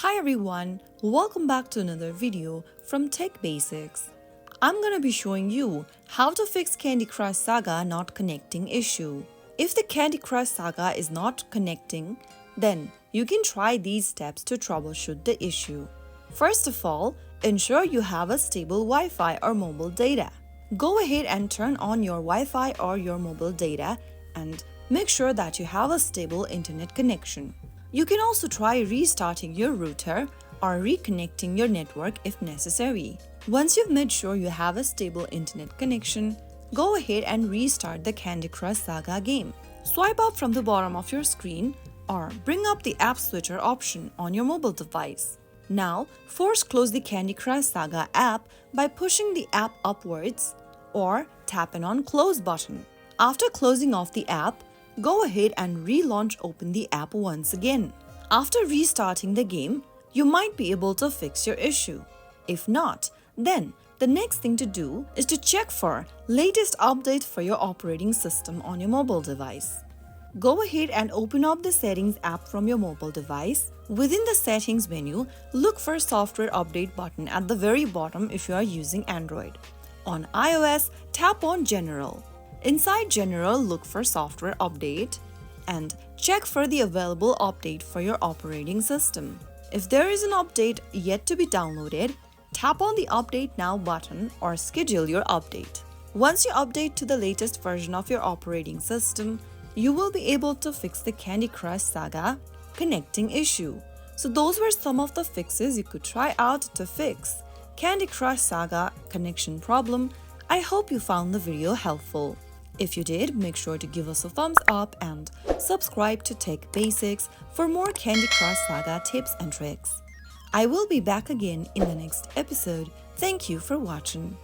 Hi everyone, welcome back to another video from Tech Basics. I'm gonna be showing you how to fix Candy Crush Saga not connecting issue. If the Candy Crush Saga is not connecting, then you can try these steps to troubleshoot the issue. First of all, ensure you have a stable Wi-Fi or mobile data. Go ahead and turn on your Wi-Fi or your mobile data and make sure that you have a stable internet connection. You can also try restarting your router or reconnecting your network if necessary. Once you've made sure you have a stable internet connection, go ahead and restart the Candy Crush Saga game. Swipe up from the bottom of your screen or bring up the app switcher option on your mobile device. Now, force close the Candy Crush Saga app by pushing the app upwards or tapping on close button. After closing off the app, go ahead and open the app once again. After restarting the game, you might be able to fix your issue. If not, then the next thing to do is to check for latest update for your operating system on your mobile device. Go ahead and open up the Settings app from your mobile device. Within the Settings menu, look for Software Update button at the very bottom if you are using Android. On iOS, tap on General. Inside General, look for Software Update and check for the available update for your operating system. If there is an update yet to be downloaded, tap on the Update Now button or schedule your update. Once you update to the latest version of your operating system, you will be able to fix the Candy Crush Saga connecting issue. So those were some of the fixes you could try out to fix Candy Crush Saga connection problem. I hope you found the video helpful. If you did, make sure to give us a thumbs up and subscribe to Tech Basics for more Candy Crush Saga tips and tricks. I will be back again in the next episode. Thank you for watching.